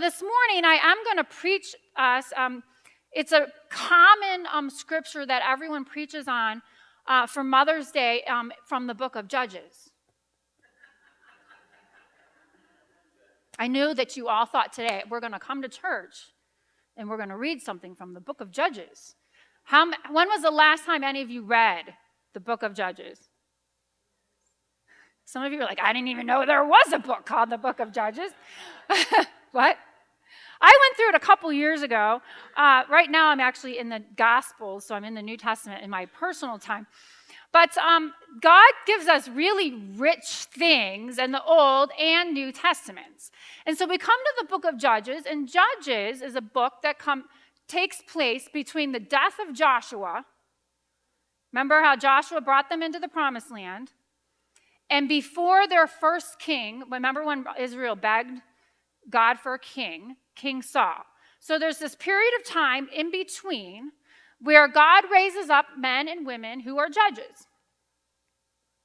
This morning, I am going to preach us. It's a common scripture that everyone preaches on for Mother's Day from the book of Judges. I knew that you all thought today we're going to come to church and we're going to read something from the book of Judges. When was the last time any of you read the book of Judges? Some of you are like, I didn't even know there was a book called the book of Judges. What? I went through it a couple years ago. Right now I'm actually in the Gospels, so I'm in the New Testament in my personal time. But God gives us really rich things in the Old and New Testaments. And so we come to the book of Judges, and Judges is a book that takes place between the death of Joshua. Remember how Joshua brought them into the promised land? And before their first king, remember when Israel begged God for a king, King Saul. So there's this period of time in between where God raises up men and women who are judges.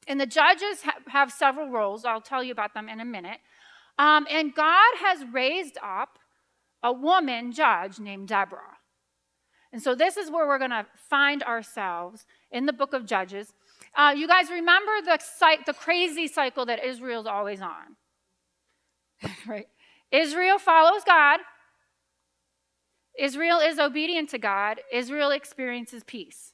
And the judges have several roles. I'll tell you about them in a minute. And God has raised up a woman judge named Deborah. And so this is where we're going to find ourselves in the book of Judges. You guys remember the crazy cycle that Israel's always on, right? Israel follows God. Israel is obedient to God. Israel experiences peace.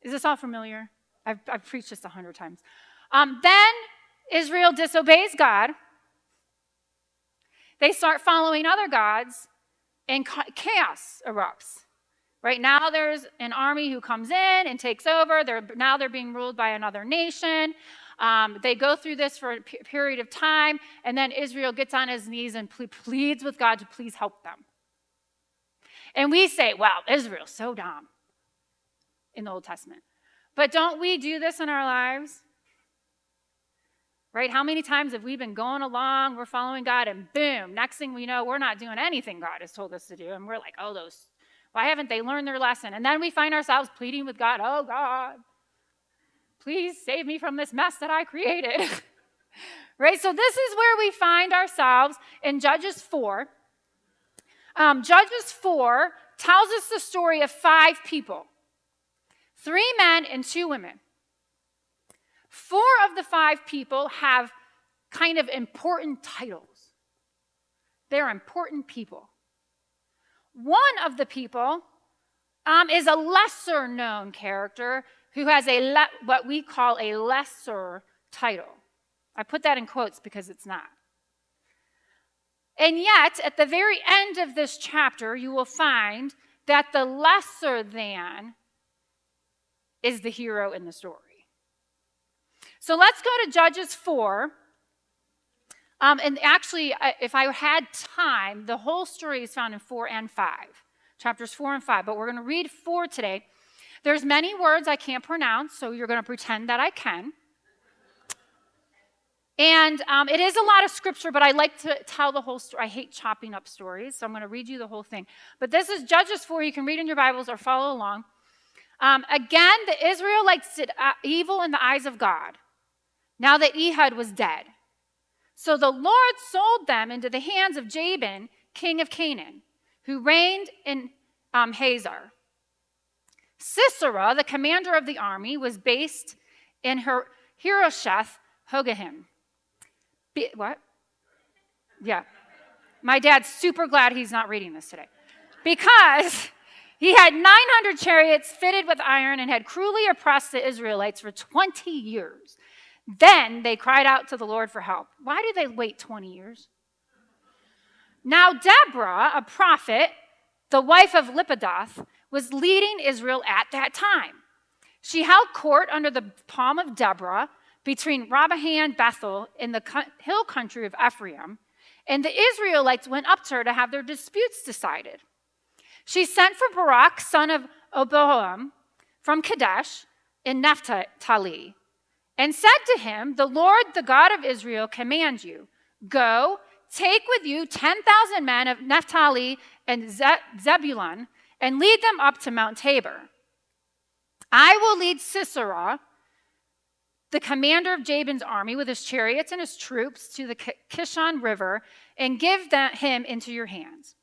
Is this all familiar? I've preached this 100 times. Then Israel disobeys God. They start following other gods, and chaos erupts. Right now there's an army who comes in and takes over. Now they're being ruled by another nation. They go through this for a period of time, and then Israel gets on his knees and pleads with God to please help them. And we say, wow, Israel's so dumb in the Old Testament. But don't we do this in our lives? Right? How many times have we been going along, we're following God, and boom, next thing we know, we're not doing anything God has told us to do, and we're like, oh, why haven't they learned their lesson? And then we find ourselves pleading with God, oh, God, please save me from this mess that I created. Right? So this is where we find ourselves in Judges 4. Judges 4 tells us the story of 5 people, 3 men and 2 women. 4 of the 5 people have kind of important titles. They're important people. One of the people is a lesser known character who has what we call a lesser title. I put that in quotes because it's not. And yet, at the very end of this chapter, you will find that the lesser than is the hero in the story. So let's go to Judges 4. And actually, if I had time, the whole story is found in 4 and 5, chapters 4 and 5. But we're going to read 4 today. There's many words I can't pronounce, so you're going to pretend that I can. And it is a lot of scripture, but I like to tell the whole story. I hate chopping up stories, so I'm going to read you the whole thing. But this is Judges 4. You can read in your Bibles or follow along. Again, the Israelites did evil in the eyes of God, now that Ehud was dead. So the Lord sold them into the hands of Jabin, king of Canaan, who reigned in Hazor. Sisera, the commander of the army, was based in Hirosheth Hogahim. What? Yeah. My dad's super glad he's not reading this today. Because he had 900 chariots fitted with iron and had cruelly oppressed the Israelites for 20 years. Then they cried out to the Lord for help. Why did they wait 20 years? Now Deborah, a prophet, the wife of Lapidoth, was leading Israel at that time. She held court under the palm of Deborah between Rabbah and Bethel in the hill country of Ephraim, and the Israelites went up to her to have their disputes decided. She sent for Barak, son of Oboam, from Kadesh in Naphtali, and said to him, the Lord, the God of Israel, commands you, go, take with you 10,000 men of Naphtali and Zebulun, and lead them up to Mount Tabor. I will lead Sisera the commander of Jabin's army with his chariots and his troops to the Kishon River and give him into your hands.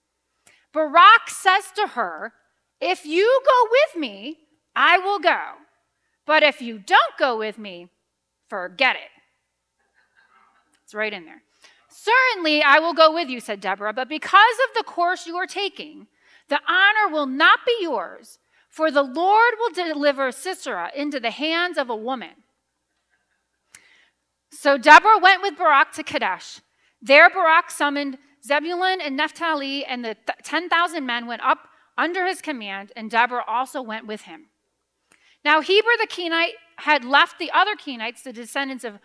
Barak says to her, if you go with me, I will go. But if you don't go with me, forget it. It's right in there. Certainly I will go with you, said Deborah, but because of the course you are taking, the honor will not be yours, for the Lord will deliver Sisera into the hands of a woman. So Deborah went with Barak to Kadesh. There Barak summoned Zebulun and Naphtali, and the 10,000 men went up under his command, and Deborah also went with him. Now Heber the Kenite had left the other Kenites, the descendants of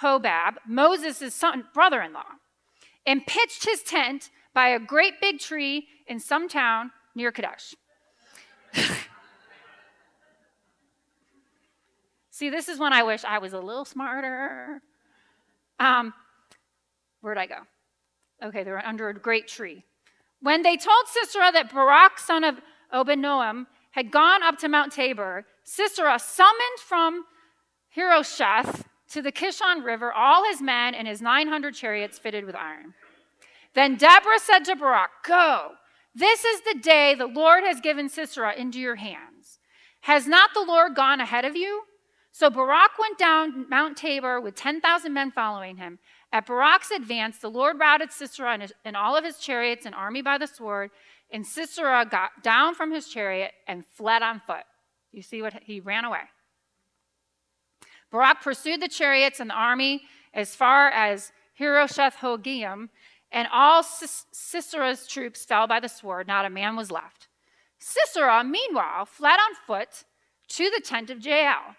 Hobab, Moses' brother-in-law, and pitched his tent by a great big tree in some town near Kadesh. See, this is when I wish I was a little smarter. Where'd I go? Okay, they were under a great tree. When they told Sisera that Barak, son of Obed-Noam, had gone up to Mount Tabor, Sisera summoned from Hirosheth to the Kishon River all his men and his 900 chariots fitted with iron. Then Deborah said to Barak, go, this is the day the Lord has given Sisera into your hands. Has not the Lord gone ahead of you? So Barak went down Mount Tabor with 10,000 men following him. At Barak's advance, the Lord routed Sisera and all of his chariots and army by the sword, and Sisera got down from his chariot and fled on foot. You see what he ran away. Barak pursued the chariots and the army as far as Hirosheth Hogiam, and all Sisera's troops fell by the sword. Not a man was left. Sisera, meanwhile, fled on foot to the tent of Jael,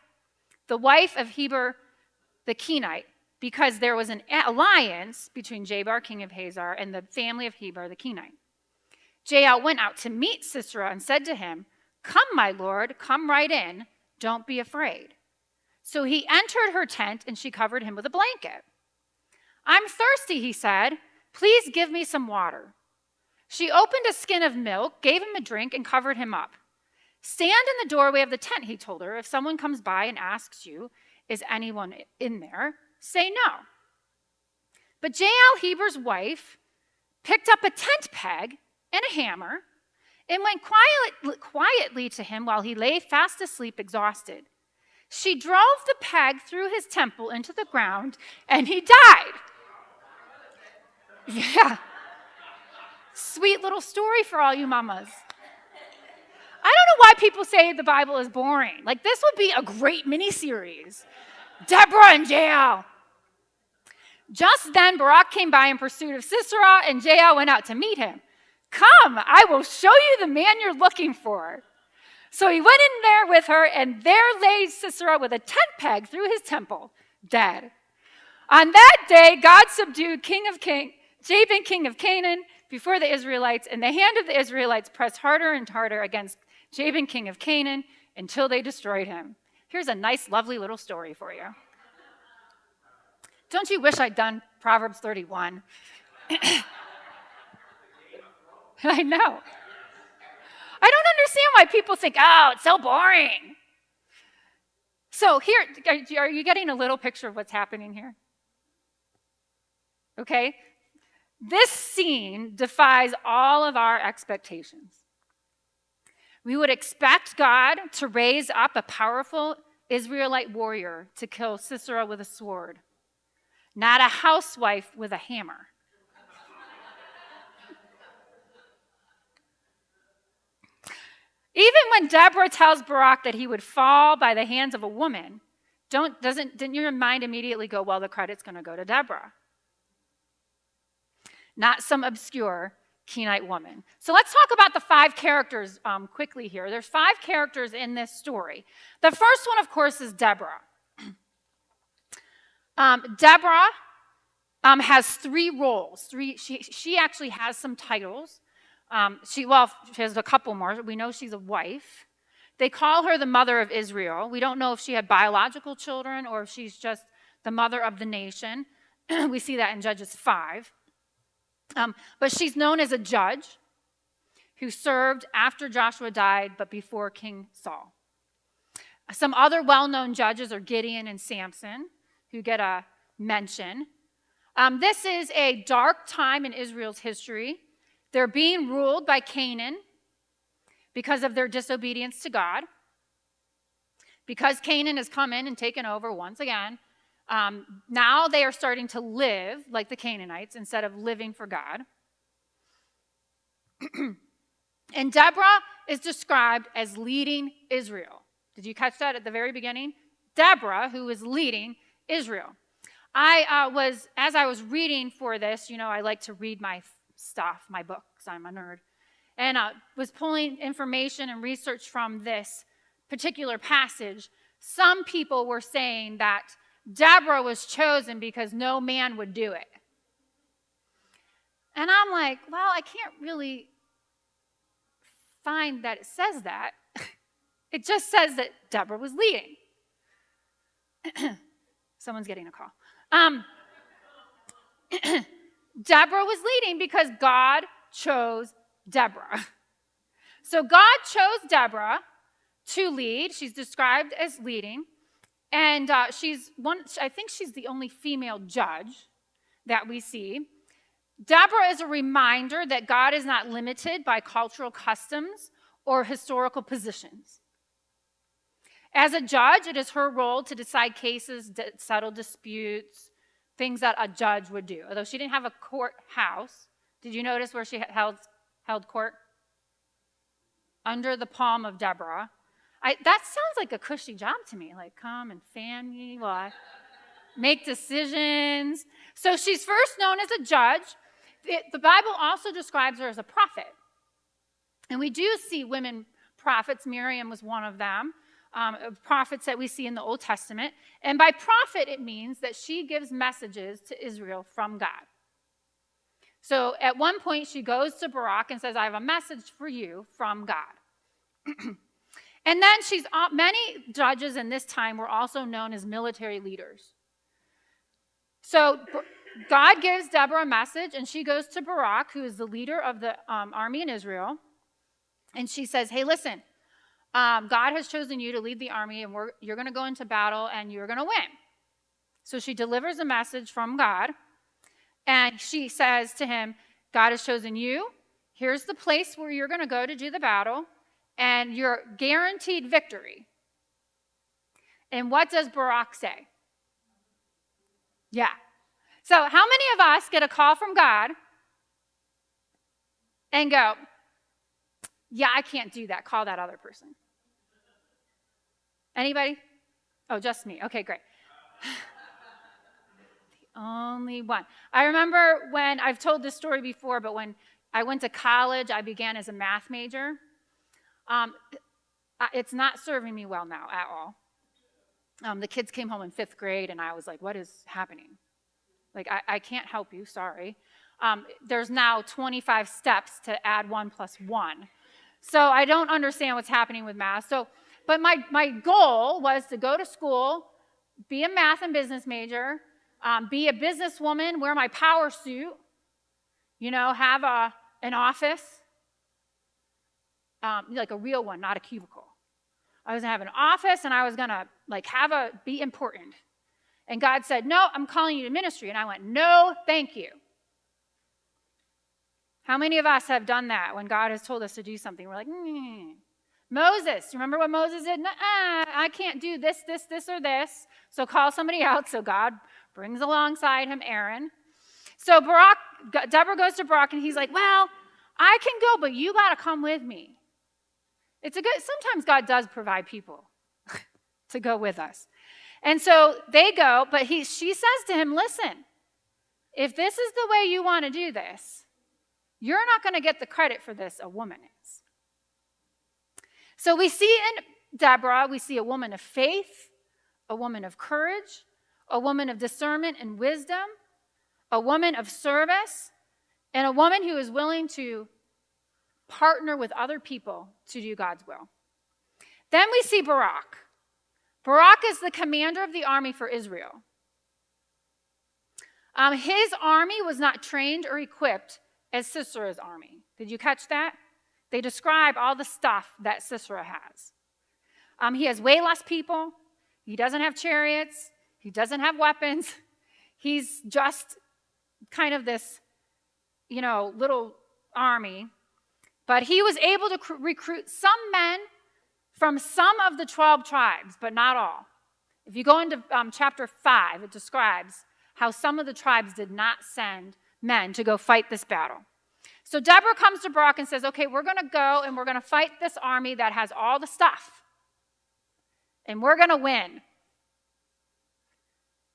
the wife of Heber the Kenite, because there was an alliance between Jabin, king of Hazor, and the family of Heber the Kenite. Jael went out to meet Sisera and said to him, come, my lord, come right in. Don't be afraid. So he entered her tent, and she covered him with a blanket. I'm thirsty, he said. Please give me some water. She opened a skin of milk, gave him a drink, and covered him up. Stand in the doorway of the tent, he told her. If someone comes by and asks you, is anyone in there? Say no. But Jael, Heber's wife, picked up a tent peg and a hammer and went quietly to him while he lay fast asleep, exhausted. She drove the peg through his temple into the ground, and he died. Yeah. Sweet little story for all you mamas. I don't know why people say the Bible is boring. Like, this would be a great mini-series. Deborah and Jael. Just then, Barak came by in pursuit of Sisera, and Jael went out to meet him. Come, I will show you the man you're looking for. So he went in there with her, and there lay Sisera with a tent peg through his temple, dead. On that day, God subdued Jabin, king of Canaan, before the Israelites, and the hand of the Israelites pressed harder and harder against Jabin, king of Canaan, until they destroyed him. Here's a nice, lovely little story for you. Don't you wish I'd done Proverbs 31? I know. I don't understand why people think, oh, it's so boring. So here, are you getting a little picture of what's happening here? Okay? This scene defies all of our expectations. We would expect God to raise up a powerful Israelite warrior to kill Sisera with a sword, not a housewife with a hammer. Even when Deborah tells Barak that he would fall by the hands of a woman, didn't your mind immediately go, well, the credit's going to go to Deborah? Not some obscure Kenite woman. So let's talk about the 5 characters quickly here. There's 5 characters in this story. The first one, of course, is Deborah. Deborah has 3 roles. She actually has some titles. She has a couple more. We know she's a wife. They call her the mother of Israel. We don't know if she had biological children or if she's just the mother of the nation. We see that in Judges 5. But she's known as a judge who served after Joshua died, but before King Saul. Some other well-known judges are Gideon and Samson, who get a mention. This is a dark time in Israel's history. They're being ruled by Canaan because of their disobedience to God. Because Canaan has come in and taken over once again, now they are starting to live like the Canaanites instead of living for God. And Deborah is described as leading Israel. Did you catch that at the very beginning? Deborah, who is leading Israel. As I was reading for this, I like to read my stuff, my books, I'm a nerd, and was pulling information and research from this particular passage. Some people were saying that Deborah was chosen because no man would do it. And I'm like, well, I can't really find that it says that. It just says that Deborah was leading. Someone's getting a call. Deborah was leading because God chose Deborah. So God chose Deborah to lead. She's described as leading. And I think she's the only female judge that we see. Deborah is a reminder that God is not limited by cultural customs or historical positions. As a judge, it is her role to decide cases, settle disputes, things that a judge would do. Although she didn't have a courthouse, did you notice where she held court? Under the palm of Deborah. That sounds like a cushy job to me, like come and fan me while I make decisions. So she's first known as a judge. The Bible also describes her as a prophet. And we do see women prophets. Miriam was one of them. Prophets that we see in the Old Testament. And by prophet, it means that she gives messages to Israel from God. So at one point, she goes to Barak and says, I have a message for you from God. And then many judges in this time were also known as military leaders. So God gives Deborah a message, and she goes to Barak, who is the leader of the army in Israel. And she says, hey, listen, God has chosen you to lead the army, and you're going to go into battle, and you're going to win. So she delivers a message from God, and she says to him, God has chosen you. Here's the place where you're going to go to do the battle, and you're guaranteed victory. And what does Barak say? Yeah. So how many of us get a call from God and go, yeah, I can't do that. Call that other person. Anybody? Oh, just me. Okay, great. The only one. I remember when, I've told this story before, but when I went to college, I began as a math major. It's not serving me well now at all. The kids came home in 5th grade, and I was like, what is happening? Like, I can't help you, sorry. There's now 25 steps to add 1 + 1. So I don't understand what's happening with math. But my goal was to go to school, be a math and business major, be a businesswoman, wear my power suit, have an office, like a real one, not a cubicle. I was going to have an office, and I was going to be important. And God said, no, I'm calling you to ministry. And I went, no, thank you. How many of us have done that when God has told us to do something? We're like, Moses, remember what Moses did? I can't do this, or this. So call somebody else. So God brings alongside him Aaron. So Deborah goes to Barak, and he's like, well, I can go, but you got to come with me. Sometimes God does provide people to go with us. And so they go, but she says to him, listen, if this is the way you want to do this, you're not going to get the credit for this, a woman is. So we see in Deborah, we see a woman of faith, a woman of courage, a woman of discernment and wisdom, a woman of service, and a woman who is willing to partner with other people to do God's will. Then we see Barak. Barak is the commander of the army for Israel. His army was not trained or equipped as Sisera's army. Did you catch that? They describe all the stuff that Sisera has. He has way less people. He doesn't have chariots. He doesn't have weapons. He's just kind of this, little army. But he was able to recruit some men from some of the 12 tribes, but not all. If you go into chapter 5, it describes how some of the tribes did not send men to go fight this battle. So Deborah comes to Barak and says, okay, we're going to go and we're going to fight this army that has all the stuff. And we're going to win.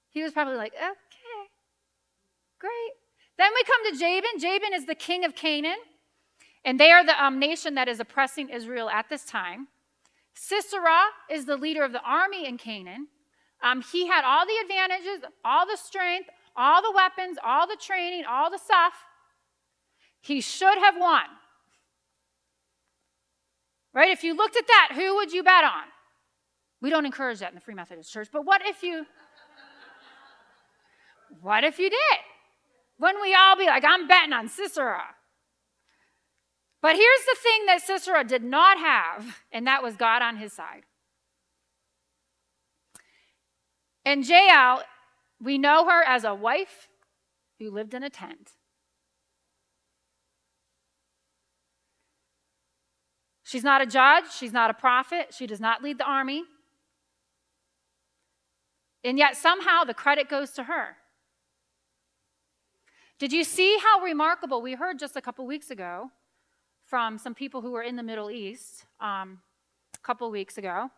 He was probably like, okay, great. Then we come to Jabin. Jabin is the king of Canaan. And they are the nation that is oppressing Israel at this time. Sisera is the leader of the army in Canaan. He had all the advantages, all the strength, all the weapons, all the training, all the stuff. He should have won. Right? If you looked at that, who would you bet on? We don't encourage that in the Free Methodist Church, but what if you did? Wouldn't we all be like, I'm betting on Sisera? But here's the thing that Sisera did not have, and that was God on his side. And Jael, we know her as a wife who lived in a tent. She's not a judge. She's not a prophet. She does not lead the army. And yet somehow the credit goes to her. Did you see how remarkable, we heard just a couple weeks ago from some people who were in the Middle East a couple weeks ago,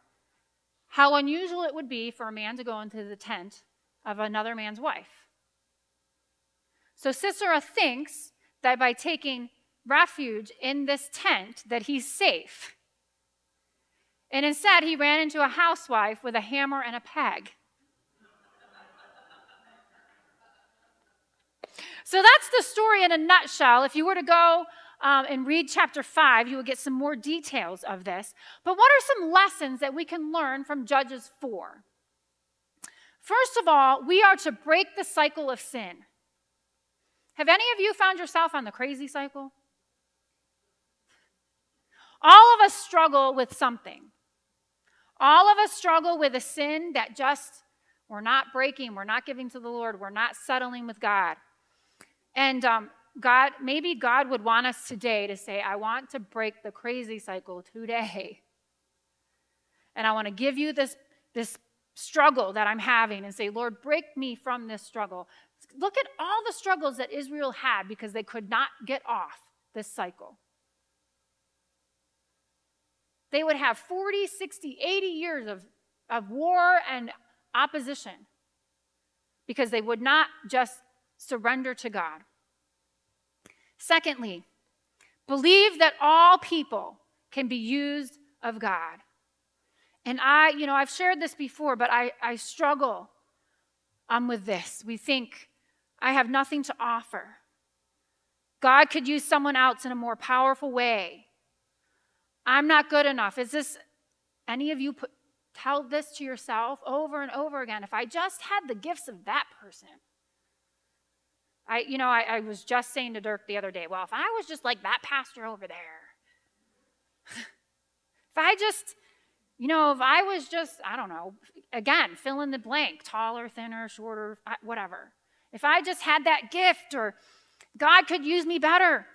how unusual it would be for a man to go into the tent of another man's wife. So Sisera thinks that by taking refuge in this tent that he's safe. And instead he ran into a housewife with a hammer and a peg. So that's the story in a nutshell. If you were to go and read chapter 5, you will get some more details of this. But what are some lessons that we can learn from Judges 4? First of all, we are to break the cycle of sin. Have any of you found yourself on the crazy cycle? All of us struggle with something. All of us struggle with a sin that just we're not breaking, we're not giving to the Lord, we're not settling with God. And maybe God would want us today to say, I want to break the crazy cycle today. And I want to give you this struggle that I'm having and say, Lord, break me from this struggle. Look at all the struggles that Israel had because they could not get off this cycle. They would have 40, 60, 80 years of war and opposition because they would not just surrender to God. Secondly, believe that all people can be used of God. And I've shared this before, but I struggle with this. We think, I have nothing to offer. God could use someone else in a more powerful way. I'm not good enough. Is this, any of you tell this to yourself over and over again? If I just had the gifts of that person. I was just saying to Dirk the other day, well, if I was just like that pastor over there. If I was just, I don't know, again, fill in the blank, taller, thinner, shorter, whatever. If I just had that gift or God could use me better.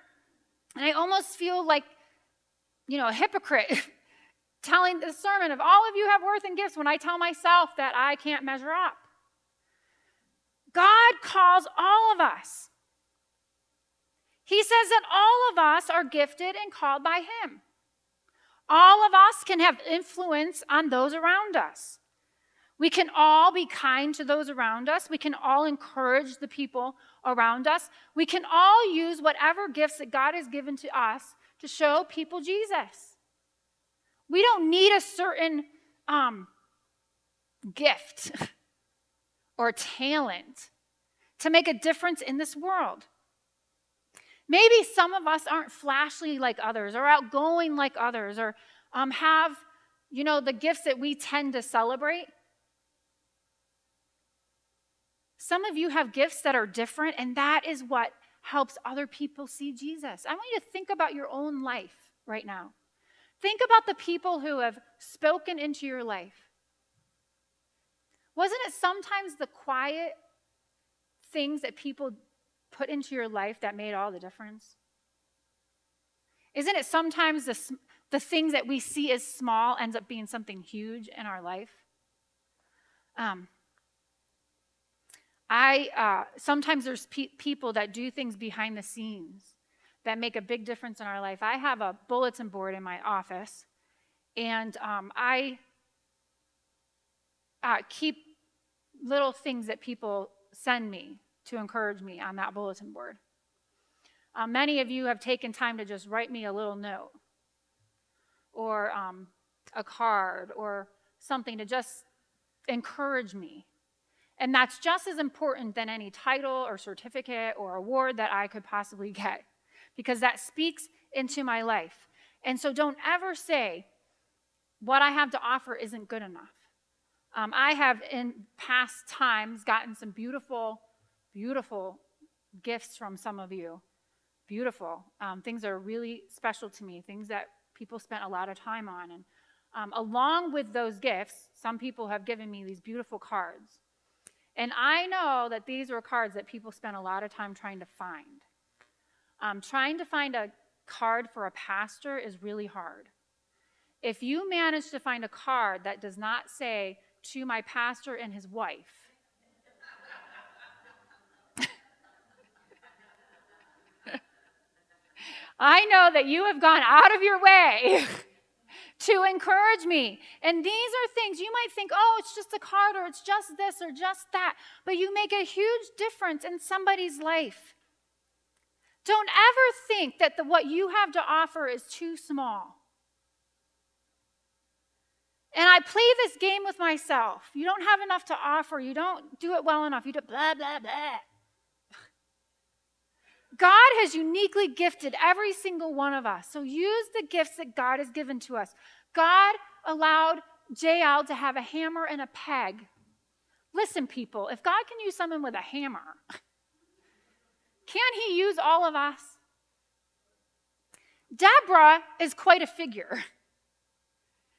And I almost feel like, a hypocrite telling the sermon of all of you have worth and gifts when I tell myself that I can't measure up. God calls all of us. He says that all of us are gifted and called by him. All of us can have influence on those around us. We can all be kind to those around us. We can all encourage the people around us. We can all use whatever gifts that God has given to us to show people Jesus. We don't need a certain gift or talent to make a difference in this world. Maybe some of us aren't flashy like others or outgoing like others or have, the gifts that we tend to celebrate. Some of you have gifts that are different, and that is what helps other people see Jesus. I want you to think about your own life right now. Think about the people who have spoken into your life. Wasn't it sometimes the quiet things that people put into your life that made all the difference? Isn't it sometimes the things that we see as small ends up being something huge in our life? Sometimes there's people that do things behind the scenes that make a big difference in our life. I have a bulletin board in my office, and I keep little things that people send me to encourage me on that bulletin board. Many of you have taken time to just write me a little note or a card or something to just encourage me. And that's just as important than any title or certificate or award that I could possibly get, because that speaks into my life. And so don't ever say what I have to offer isn't good enough. I have in past times gotten some beautiful, beautiful gifts from some of you. Beautiful. Things that are really special to me, things that people spent a lot of time on. And along with those gifts, some people have given me these beautiful cards. And I know that these were cards that people spent a lot of time trying to find. Trying to find a card for a pastor is really hard. If you manage to find a card that does not say, "To my pastor and his wife," I know that you have gone out of your way to encourage me. And these are things you might think, oh, it's just a card or it's just this or just that. But you make a huge difference in somebody's life. Don't ever think that what you have to offer is too small. And I play this game with myself. You don't have enough to offer. You don't do it well enough. You do blah, blah, blah. God has uniquely gifted every single one of us. So use the gifts that God has given to us. God allowed JL to have a hammer and a peg. Listen, people, if God can use someone with a hammer, can he use all of us? Deborah is quite a figure.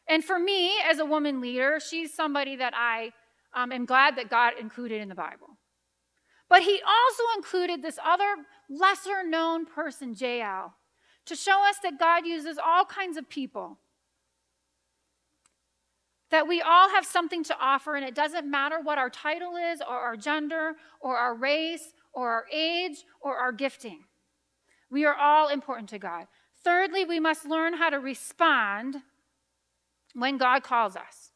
And for me, as a woman leader, she's somebody that I am glad that God included in the Bible. But he also included this other lesser-known person, JL, to show us that God uses all kinds of people. That we all have something to offer, and it doesn't matter what our title is, or our gender, or our race, or our age, or our gifting. We are all important to God. Thirdly, we must learn how to respond when God calls us.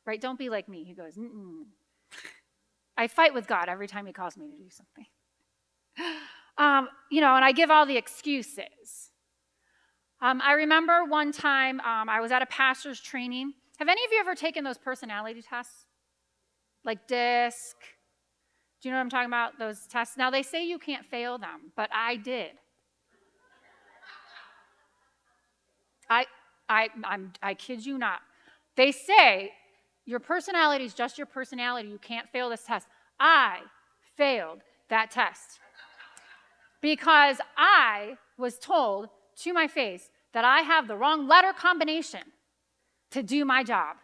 Right? Don't be like me. He goes, mm-mm. I fight with God every time he calls me to do something. And I give all the excuses. I remember one time I was at a pastor's training. Have any of you ever taken those personality tests? Like DISC? Do you know what I'm talking about? Those tests? Now, they say you can't fail them, but I did. I kid you not. They say your personality is just your personality. You can't fail this test. I failed that test because I was told to my face that I have the wrong letter combination to do my job.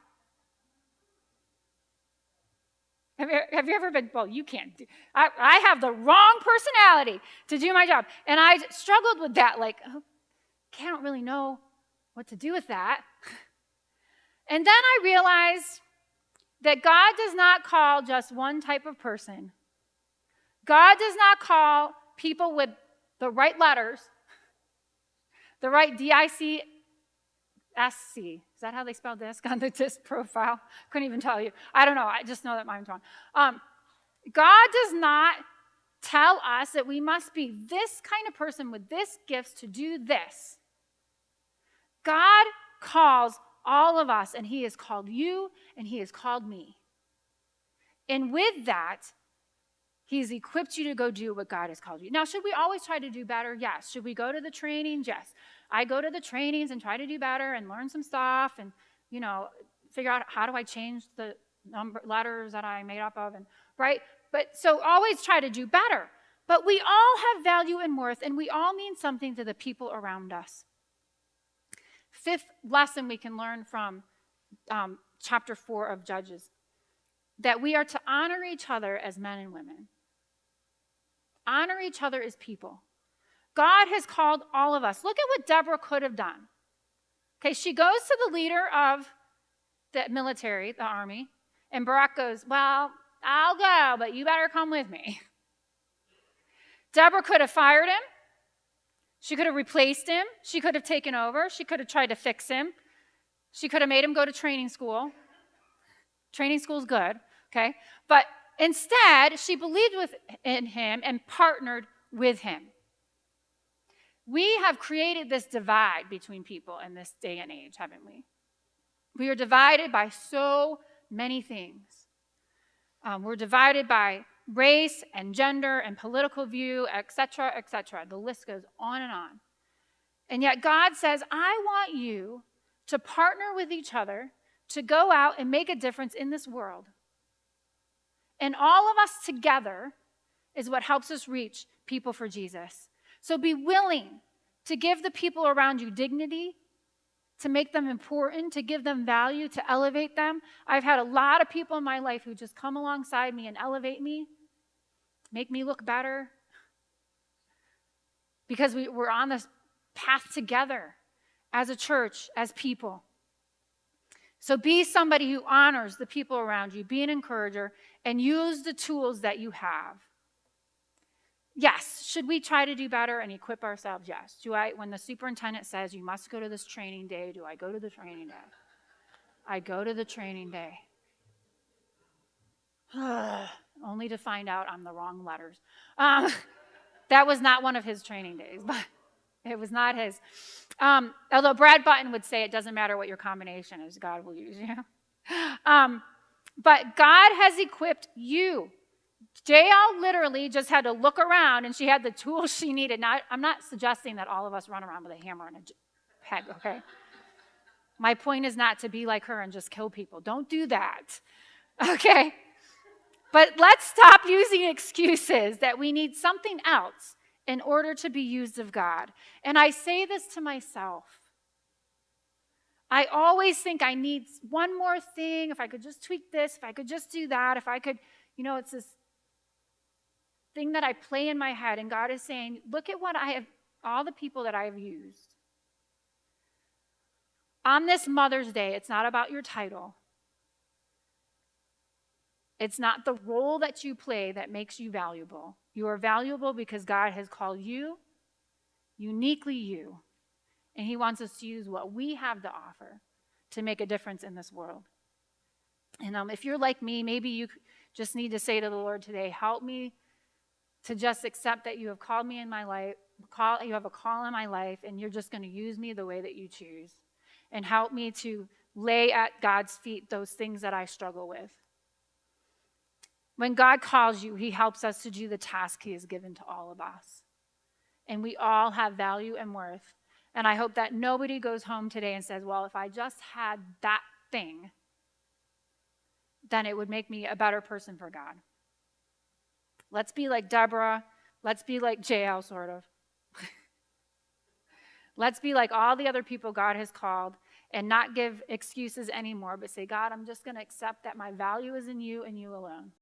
Have you ever been, well, you can't. I have the wrong personality to do my job. And I struggled with that, like, I don't really know what to do with that. And then I realized that God does not call just one type of person. God does not call people with the right letters, the right DICSC. Is that how they spelled DISC on the DISC profile? Couldn't even tell you. I don't know. I just know that mine's wrong. God does not tell us that we must be this kind of person with this gifts to do this. God calls all of us, and he has called you, and he has called me. And with that, he's equipped you to go do what God has called you. Now, should we always try to do better? Yes. Should we go to the trainings? Yes. I go to the trainings and try to do better and learn some stuff and, figure out how do I change the letters that I made up of, and right? But so always try to do better. But we all have value and worth, and we all mean something to the people around us. Fifth lesson we can learn from chapter 4 of Judges, that we are to honor each other as men and women. Honor each other as people. God has called all of us. Look at what Deborah could have done. Okay, she goes to the leader of the military, the army, and Barak goes, well, I'll go, but you better come with me. Deborah could have fired him. She could have replaced him. She could have taken over. She could have tried to fix him. She could have made him go to training school. Training school's good, okay? But instead, she believed in him and partnered with him. We have created this divide between people in this day and age, haven't we? We are divided by so many things. We're divided by race and gender and political view, etc., etc. The list goes on and on. And yet God says, I want you to partner with each other to go out and make a difference in this world. And all of us together is what helps us reach people for Jesus. So be willing to give the people around you dignity, to make them important, to give them value, to elevate them. I've had a lot of people in my life who just come alongside me and elevate me, make me look better, because we're on this path together as a church, as people. So be somebody who honors the people around you, be an encourager, and use the tools that you have. Yes, should we try to do better and equip ourselves? Yes. When the superintendent says you must go to this training day, do I go to the training day? I go to the training day. Only to find out I'm the wrong letters. That was not one of his training days, but it was not his. Although Brad Button would say it doesn't matter what your combination is, God will use you. But God has equipped you. JL literally just had to look around and she had the tools she needed. Now, I'm not suggesting that all of us run around with a hammer and a peg, okay? My point is not to be like her and just kill people. Don't do that, okay? But let's stop using excuses that we need something else in order to be used of God. And I say this to myself. I always think I need one more thing. If I could just tweak this, if I could just do that, if I could, it's this thing that I play in my head. And God is saying, look at what I have, all the people that I have used. On this Mother's Day, it's not about your title. It's not the role that you play that makes you valuable. You are valuable because God has called you, uniquely you. And he wants us to use what we have to offer to make a difference in this world. And if you're like me, maybe you just need to say to the Lord today, help me to just accept that you have called me in my life, you have a call in my life, and you're just going to use me the way that you choose. And help me to lay at God's feet those things that I struggle with. When God calls you, he helps us to do the task he has given to all of us. And we all have value and worth. And I hope that nobody goes home today and says, well, if I just had that thing, then it would make me a better person for God. Let's be like Deborah. Let's be like JL, sort of. Let's be like all the other people God has called and not give excuses anymore, but say, God, I'm just going to accept that my value is in you and you alone.